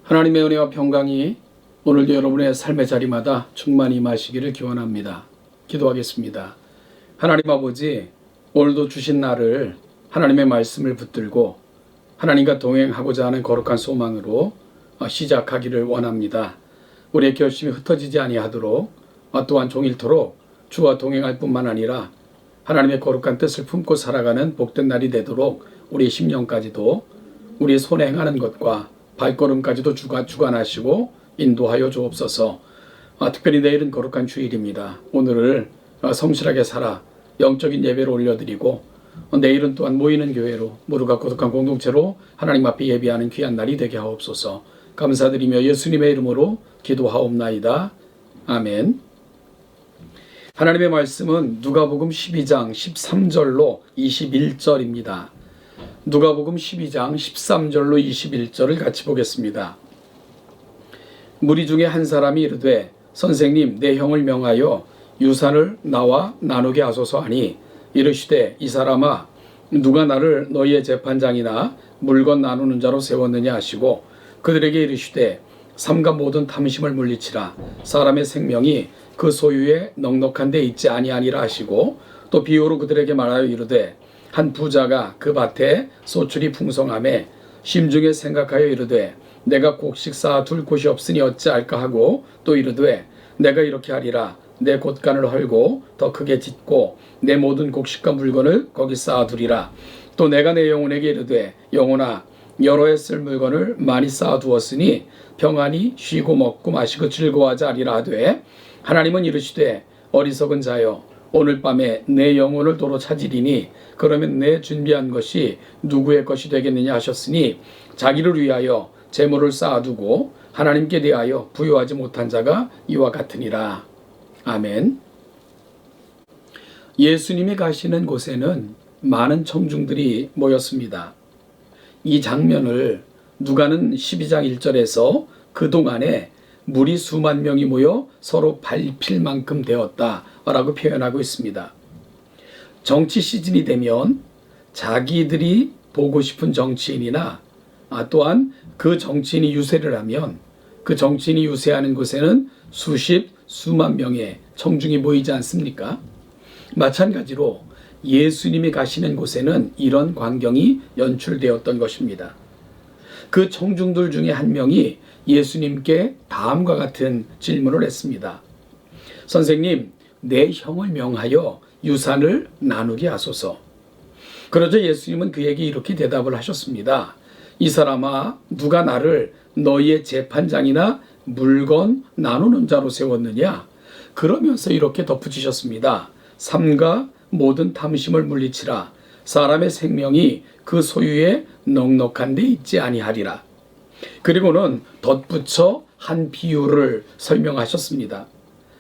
하나님의 은혜와 평강이 오늘도 여러분의 삶의 자리마다 충만히 임하시기를 기원합니다. 기도하겠습니다. 하나님 아버지, 오늘도 주신 날을 하나님의 말씀을 붙들고 하나님과 동행하고자 하는 거룩한 소망으로 시작하기를 원합니다. 우리의 결심이 흩어지지 아니하도록 또한 종일토록 주와 동행할 뿐만 아니라 하나님의 거룩한 뜻을 품고 살아가는 복된 날이 되도록 우리의 심령까지도 우리의 손에 행하는 것과 발걸음까지도 주가 주관하시고 인도하여 주옵소서. 특별히 내일은 거룩한 주일입니다. 오늘을 성실하게 살아 영적인 예배를 올려드리고 내일은 또한 모이는 교회로 무릇과 거룩한 공동체로 하나님 앞에 예배하는 귀한 날이 되게 하옵소서. 감사드리며 예수님의 이름으로 기도하옵나이다. 아멘. 하나님의 말씀은 누가복음 12장 13절로 21절입니다. 누가복음 12장 13절로 21절을 같이 보겠습니다. 무리 중에 한 사람이 이르되 선생님 내 형을 명하여 유산을 나와 나누게 하소서 하니 이르시되 이 사람아 누가 나를 너희의 재판장이나 물건 나누는 자로 세웠느냐 하시고 그들에게 이르시되 삼가 모든 탐심을 물리치라 사람의 생명이 그 소유에 넉넉한 데 있지 아니하니라 하시고 또 비유로 그들에게 말하여 이르되 한 부자가 그 밭에 소출이 풍성함에 심중에 생각하여 이르되 내가 곡식 쌓아 둘 곳이 없으니 어찌할까 하고 또 이르되 내가 이렇게 하리라 내 곳간을 헐고 더 크게 짓고 내 모든 곡식과 물건을 거기 쌓아 두리라. 또 내가 내 영혼에게 이르되 영혼아 여러 해 쓸 물건을 많이 쌓아 두었으니 평안히 쉬고 먹고 마시고 즐거워하자 하리라 하되 하나님은 이르시되 어리석은 자여 오늘 밤에 내 영혼을 도로 찾으리니 그러면 내 준비한 것이 누구의 것이 되겠느냐 하셨으니 자기를 위하여 재물을 쌓아두고 하나님께 대하여 부여하지 못한 자가 이와 같으니라. 아멘. 예수님이 가시는 곳에는 많은 청중들이 모였습니다. 이 장면을 누가는 12장 1절에서 그동안에 무리 수만 명이 모여 서로 밟힐 만큼 되었다라고 표현하고 있습니다. 정치 시즌이 되면 자기들이 보고 싶은 정치인이나 또한 그 정치인이 유세를 하면 그 정치인이 유세하는 곳에는 수만 명의 청중이 모이지 않습니까? 마찬가지로 예수님이 가시는 곳에는 이런 광경이 연출되었던 것입니다. 그 청중들 중에 한 명이 예수님께 다음과 같은 질문을 했습니다. 선생님, 내 형을 명하여 유산을 나누게 하소서. 그러자 예수님은 그에게 이렇게 대답을 하셨습니다. 이 사람아, 누가 나를 너희의 재판장이나 물건 나누는 자로 세웠느냐? 그러면서 이렇게 덧붙이셨습니다. 삼가 모든 탐심을 물리치라. 사람의 생명이 그 소유에 넉넉한 데 있지 아니하리라. 그리고는 덧붙여 한 비유를 설명하셨습니다.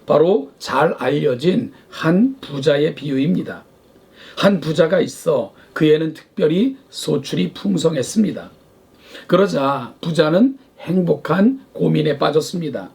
바로 잘 알려진 한 부자의 비유입니다. 한 부자가 있어 그에는 특별히 소출이 풍성했습니다. 그러자 부자는 행복한 고민에 빠졌습니다.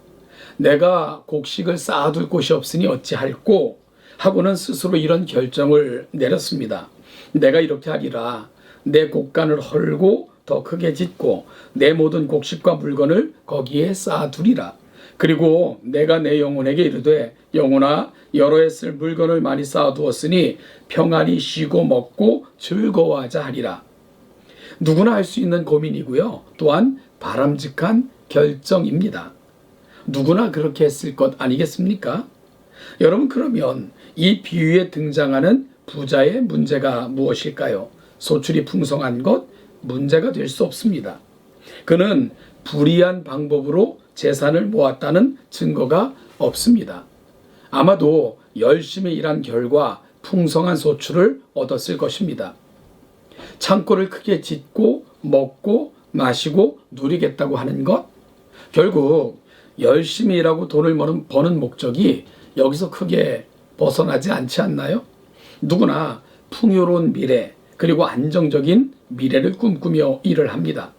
내가 곡식을 쌓아둘 곳이 없으니 어찌할꼬 하고는 스스로 이런 결정을 내렸습니다. 내가 이렇게 하리라. 내 곡간을 헐고 더 크게 짓고 내 모든 곡식과 물건을 거기에 쌓아두리라. 그리고 내가 내 영혼에게 이르되 영혼아 여러 해 쓸 물건을 많이 쌓아두었으니 평안히 쉬고 먹고 즐거워하자 하리라. 누구나 할 수 있는 고민이고요. 또한 바람직한 결정입니다. 누구나 그렇게 했을 것 아니겠습니까? 여러분, 그러면 이 비유에 등장하는 부자의 문제가 무엇일까요? 소출이 풍성한 것 문제가 될 수 없습니다. 그는 불이한 방법으로 재산을 모았다는 증거가 없습니다. 아마도 열심히 일한 결과 풍성한 소출을 얻었을 것입니다. 창고를 크게 짓고 먹고 마시고 누리겠다고 하는 것, 결국 열심히 일하고 돈을 버는 목적이 여기서 크게 벗어나지 않지 않나요? 누구나 풍요로운 미래 그리고 안정적인 미래를 꿈꾸며 일을 합니다.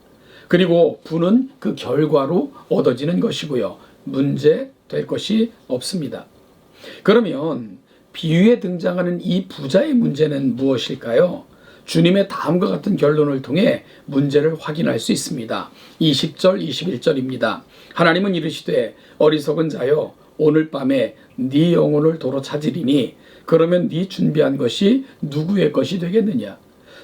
그리고 부는 그 결과로 얻어지는 것이고요. 문제 될 것이 없습니다. 그러면 비유에 등장하는 이 부자의 문제는 무엇일까요? 주님의 다음과 같은 결론을 통해 문제를 확인할 수 있습니다. 20절, 21절입니다. 하나님은 이르시되 어리석은 자여 오늘 밤에 네 영혼을 도로 찾으리니 그러면 네 준비한 것이 누구의 것이 되겠느냐?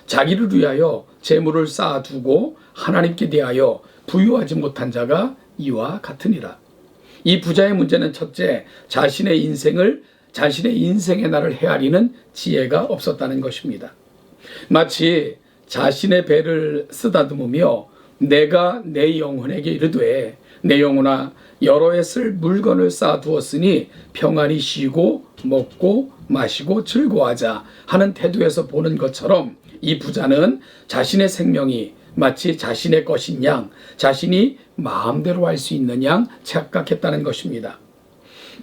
자기를 위하여 재물을 쌓아두고 하나님께 대하여 부유하지 못한 자가 이와 같으니라. 이 부자의 문제는 첫째, 자신의 인생의 날을 헤아리는 지혜가 없었다는 것입니다. 마치 자신의 배를 쓰다듬으며 내가 내 영혼에게 이르되 내 영혼아 여러 해 쓸 물건을 쌓아두었으니 평안히 쉬고 먹고 마시고 즐거워하자 하는 태도에서 보는 것처럼 이 부자는 자신의 생명이 마치 자신의 것인 양, 자신이 마음대로 할 수 있는 양 착각했다는 것입니다.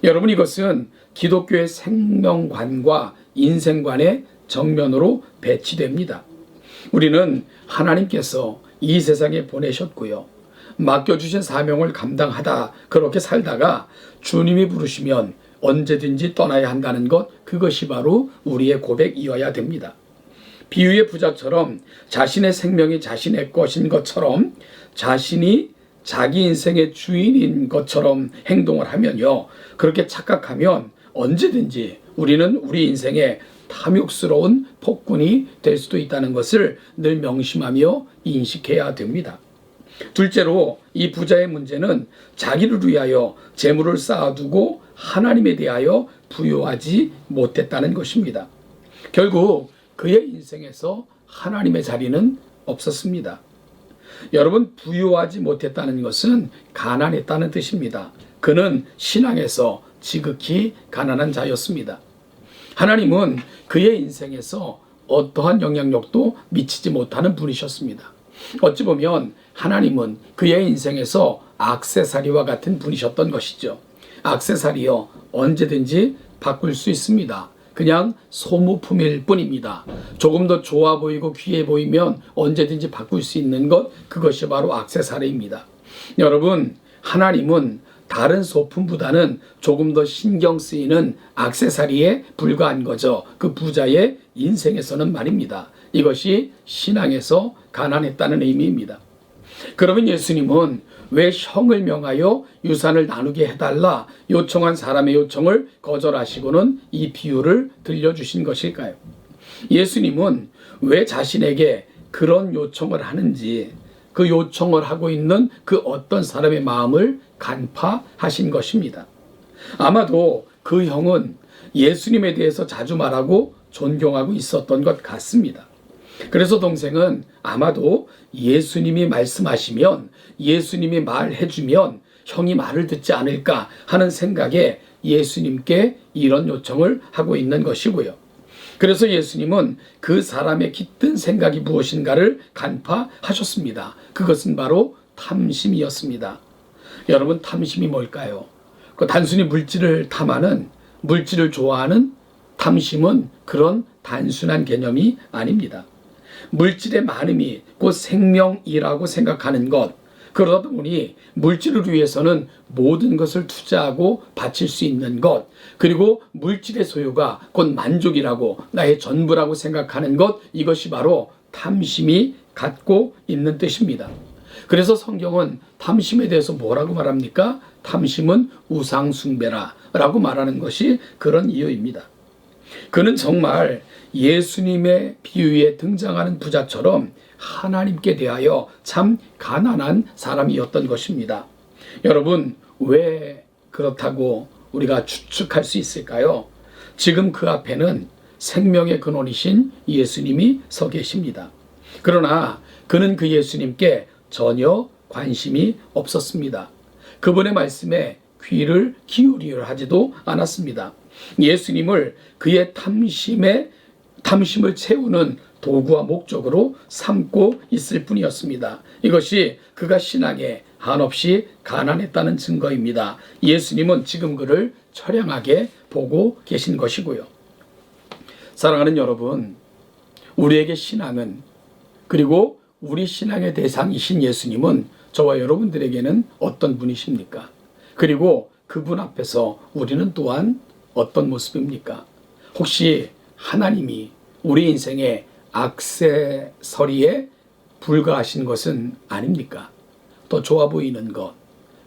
여러분, 이것은 기독교의 생명관과 인생관의 정면으로 배치됩니다. 우리는 하나님께서 이 세상에 보내셨고요. 맡겨주신 사명을 감당하다 그렇게 살다가 주님이 부르시면 언제든지 떠나야 한다는 것, 그것이 바로 우리의 고백이어야 됩니다. 비유의 부자처럼 자신의 생명이 자신의 것인 것처럼 자신이 자기 인생의 주인인 것처럼 행동을 하면요, 그렇게 착각하면 언제든지 우리는 우리 인생의 탐욕스러운 폭군이 될 수도 있다는 것을 늘 명심하며 인식해야 됩니다. 둘째로 이 부자의 문제는 자기를 위하여 재물을 쌓아두고 하나님에 대하여 부유하지 못했다는 것입니다. 결국 그의 인생에서 하나님의 자리는 없었습니다. 여러분, 부유하지 못했다는 것은 가난했다는 뜻입니다. 그는 신앙에서 지극히 가난한 자였습니다. 하나님은 그의 인생에서 어떠한 영향력도 미치지 못하는 분이셨습니다. 어찌 보면 하나님은 그의 인생에서 액세서리와 같은 분이셨던 것이죠. 액세서리요, 언제든지 바꿀 수 있습니다. 그냥 소모품일 뿐입니다. 조금 더 좋아 보이고 귀해 보이면 언제든지 바꿀 수 있는 것, 그것이 바로 액세서리입니다. 여러분, 하나님은 다른 소품보다는 조금 더 신경 쓰이는 액세서리에 불과한 거죠. 그 부자의 인생에서는 말입니다. 이것이 신앙에서 가난했다는 의미입니다. 그러면 예수님은 왜 형을 명하여 유산을 나누게 해달라 요청한 사람의 요청을 거절하시고는 이 비유를 들려주신 것일까요? 예수님은 왜 자신에게 그런 요청을 하는지, 그 요청을 하고 있는 그 어떤 사람의 마음을 간파하신 것입니다. 아마도 그 형은 예수님에 대해서 자주 말하고 존경하고 있었던 것 같습니다. 그래서 동생은 아마도 예수님이 말씀하시면, 예수님이 말해주면 형이 말을 듣지 않을까 하는 생각에 예수님께 이런 요청을 하고 있는 것이고요. 그래서 예수님은 그 사람의 깃든 생각이 무엇인가를 간파하셨습니다. 그것은 바로 탐심이었습니다. 여러분, 탐심이 뭘까요? 단순히 물질을 탐하는, 물질을 좋아하는 탐심은 그런 단순한 개념이 아닙니다. 물질의 많음이 곧 생명이라고 생각하는 것, 그러다 보니 물질을 위해서는 모든 것을 투자하고 바칠 수 있는 것, 그리고 물질의 소유가 곧 만족이라고, 나의 전부라고 생각하는 것, 이것이 바로 탐심이 갖고 있는 뜻입니다. 그래서 성경은 탐심에 대해서 뭐라고 말합니까? 탐심은 우상숭배라 라고 말하는 것이 그런 이유입니다. 그는 정말 예수님의 비유에 등장하는 부자처럼 하나님께 대하여 참 가난한 사람이었던 것입니다. 여러분, 왜 그렇다고 우리가 추측할 수 있을까요? 지금 그 앞에는 생명의 근원이신 예수님이 서 계십니다. 그러나 그는 그 예수님께 전혀 관심이 없었습니다. 그분의 말씀에 귀를 기울이려 하지도 않았습니다. 예수님을 그의 탐심을 채우는 도구와 목적으로 삼고 있을 뿐이었습니다. 이것이 그가 신앙에 한없이 가난했다는 증거입니다. 예수님은 지금 그를 처량하게 보고 계신 것이고요. 사랑하는 여러분, 우리에게 신앙은, 그리고 우리 신앙의 대상이신 예수님은 저와 여러분들에게는 어떤 분이십니까? 그리고 그분 앞에서 우리는 또한 어떤 모습입니까? 혹시 하나님이 우리 인생의 액세서리에 불과하신 것은 아닙니까? 더 좋아 보이는 것,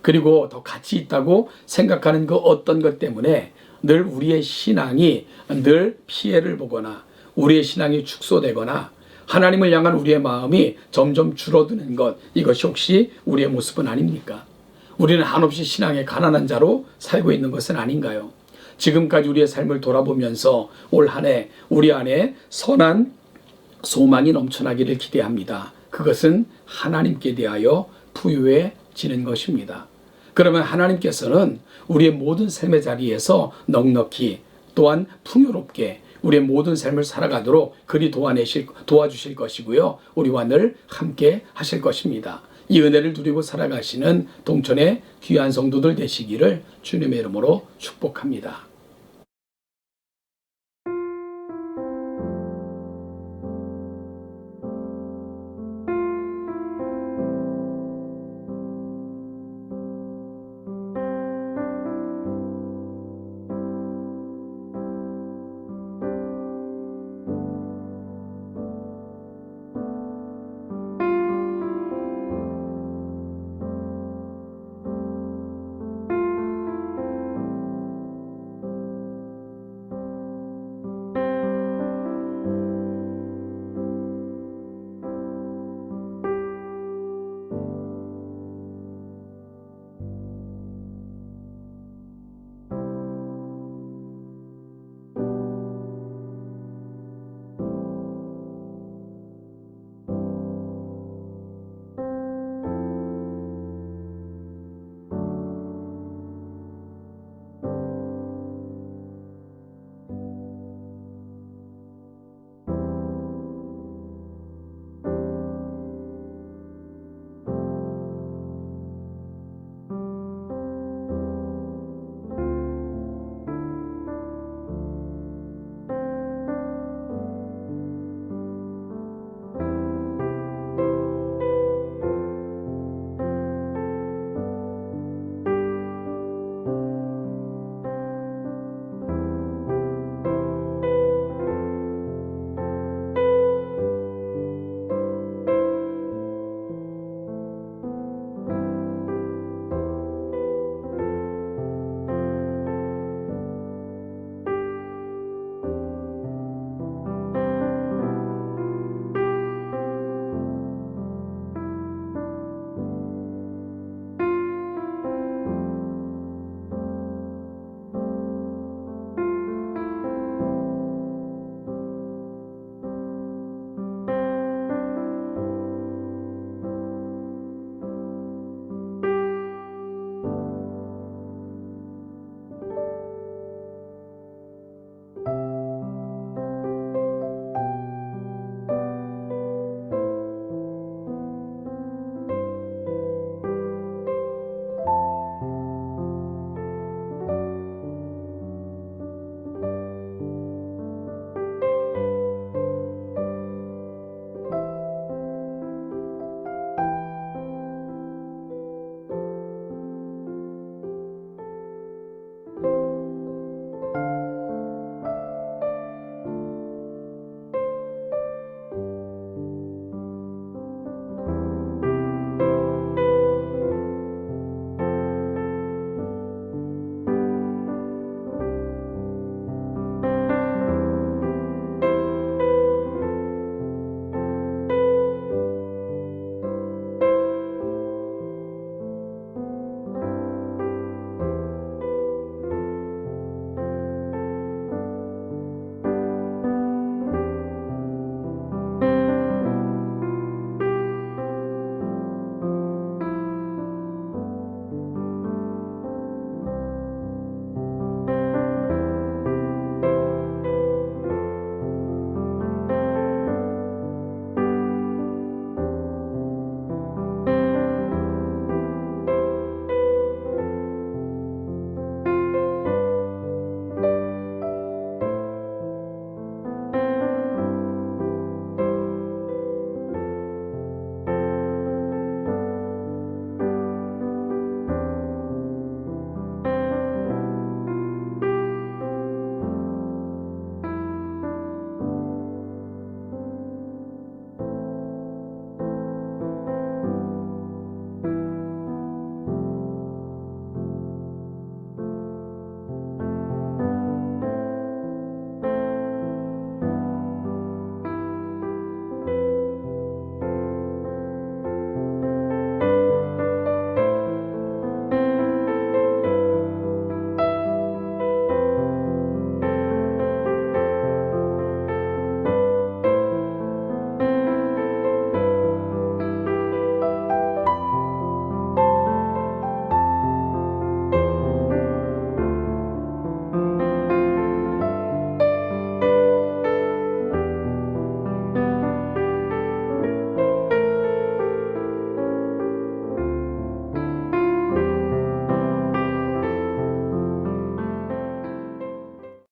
그리고 더 가치 있다고 생각하는 그 어떤 것 때문에 늘 우리의 신앙이 늘 피해를 보거나 우리의 신앙이 축소되거나 하나님을 향한 우리의 마음이 점점 줄어드는 것, 이것이 혹시 우리의 모습은 아닙니까? 우리는 한없이 신앙에 가난한 자로 살고 있는 것은 아닌가요? 지금까지 우리의 삶을 돌아보면서 올 한 해 우리 안에 선한 소망이 넘쳐나기를 기대합니다. 그것은 하나님께 대하여 부유해지는 것입니다. 그러면 하나님께서는 우리의 모든 삶의 자리에서 넉넉히 또한 풍요롭게 우리의 모든 삶을 살아가도록 그리 도와주실 것이고요. 우리와 늘 함께 하실 것입니다. 이 은혜를 누리고 살아가시는 동천의 귀한 성도들 되시기를 주님의 이름으로 축복합니다.